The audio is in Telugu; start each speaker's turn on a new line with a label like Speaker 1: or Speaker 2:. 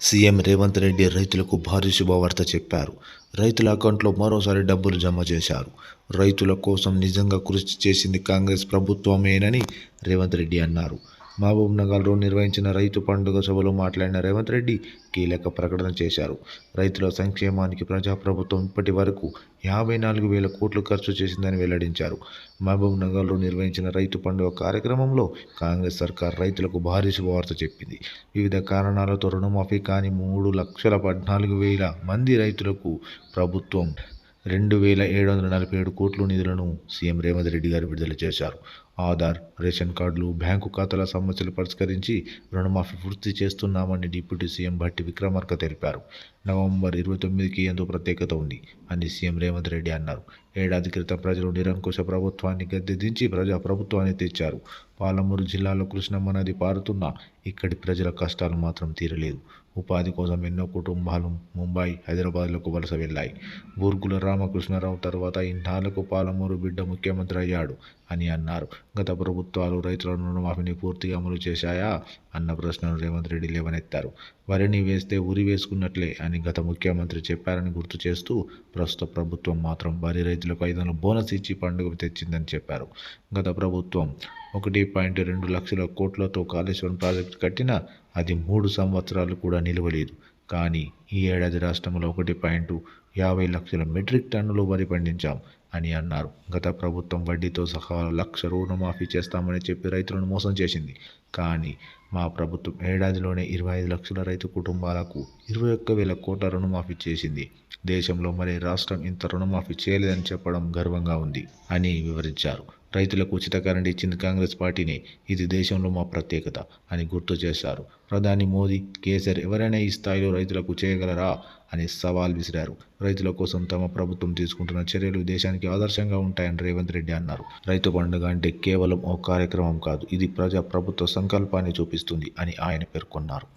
Speaker 1: సీఎం రేవంత్ రెడ్డి రైతులకు భారీ శుభవార్త చెప్పారు. రైతుల అకౌంట్లో మరోసారి డబ్బులు జమ చేశారు. రైతుల కోసం నిజంగా కృషి చేసింది కాంగ్రెస్ ప్రభుత్వమేనని రేవంత్ రెడ్డి అన్నారు. మహబూబ్నగర్లో నిర్వహించిన రైతు పండుగ సభలో మాట్లాడిన రేవంత్ రెడ్డి కీలక ప్రకటన చేశారు. రైతుల సంక్షేమానికి ప్రజాప్రభుత్వం ఇప్పటి వరకు 54,000 కోట్లు ఖర్చు చేసిందని వెల్లడించారు. మహబూబ్నగర్లో నిర్వహించిన రైతు పండుగ కార్యక్రమంలో కాంగ్రెస్ సర్కార్ రైతులకు భారీ శుభవార్త చెప్పింది. వివిధ కారణాలతో రుణమాఫీ కాని 3,14,000 మంది రైతులకు ప్రభుత్వం 2,747 కోట్ల నిధులను సీఎం రేవంత్ రెడ్డి గారు విడుదల చేశారు. ఆధార్, రేషన్ కార్డులు, బ్యాంకు ఖాతాల సమస్యలు పరిష్కరించి రుణమాఫీ పూర్తి చేస్తున్నామని డిప్యూటీ సీఎం భట్టి విక్రమార్క తెలిపారు. నవంబర్ 29కి ఎంతో ప్రత్యేకత ఉంది అని సీఎం రేవంత్ రెడ్డి అన్నారు. ఏడాది క్రితం ప్రజలు నిరంకుశ ప్రభుత్వాన్ని గద్దె దించి ప్రజా ప్రభుత్వాన్ని తెచ్చారు. పాలమూరు జిల్లాలో కృష్ణమ్మ నది పారుతున్నా ఇక్కడి ప్రజల కష్టాలు మాత్రం తీరలేదు. ఉపాధి కోసం ఎన్నో కుటుంబాలు ముంబై, హైదరాబాద్లకు వలస వెళ్లాయి. బూర్గుల రామకృష్ణారావు తర్వాత ఇన్నాళ్లకు పాలమూరు బిడ్డ ముఖ్యమంత్రి అయ్యాడు అని అన్నారు. గత ప్రభుత్వాలు రైతుల రుణమాఫీని పూర్తిగా అమలు చేశాయా అన్న ప్రశ్నను రేవంత్ రెడ్డి లేవనెత్తారు. వరిని వేస్తే ఉరి వేసుకున్నట్లే అని గత ముఖ్యమంత్రి చెప్పారని గుర్తు చేస్తూ ప్రస్తుత ప్రభుత్వం మాత్రం వరి రైతులకు 500 బోనస్ ఇచ్చి పండుగ తెచ్చిందని చెప్పారు. గత ప్రభుత్వం 1.2 లక్షల కోట్లతో కాళేశ్వరం ప్రాజెక్టు కట్టినా అది 3 సంవత్సరాలు కూడా నిలవలేదు. కానీ ఈ ఏడాది రాష్ట్రంలో 1.50 లక్షల మెట్రిక్ టన్నులు వరి పండించాం అని అన్నారు. గత ప్రభుత్వం వడ్డీతో సహా 1,00,000 రుణమాఫీ చేస్తామని చెప్పి రైతులను మోసం చేసింది. కానీ మా ప్రభుత్వం ఏడాదిలోనే 25 లక్షల రైతు కుటుంబాలకు 21,000 కోట్ల రుణమాఫీ చేసింది. దేశంలో మరే రాష్ట్రం ఇంత రుణమాఫీ చేయలేదని చెప్పడం గర్వంగా ఉంది అని వివరించారు. రైతులకు ఉచిత కరెంట్ ఇచ్చింది కాంగ్రెస్ పార్టీనే. ఇది దేశంలో మా ప్రత్యేకత అని గుర్తు చేశారు. ప్రధాని మోదీ, కేసీఆర్ ఎవరైనా ఈ స్థాయిలో రైతులకు చేయగలరా అని సవాల్ విసిరారు. రైతుల కోసం తమ ప్రభుత్వం తీసుకుంటున్న చర్యలు దేశానికి ఆదర్శంగా ఉంటాయని రేవంత్ రెడ్డి అన్నారు. రైతు పండుగ అంటే కేవలం ఓ కార్యక్రమం కాదు, ఇది ప్రజా ప్రభుత్వ సంకల్పాన్ని చూపిస్తుంది అని ఆయన పేర్కొన్నారు.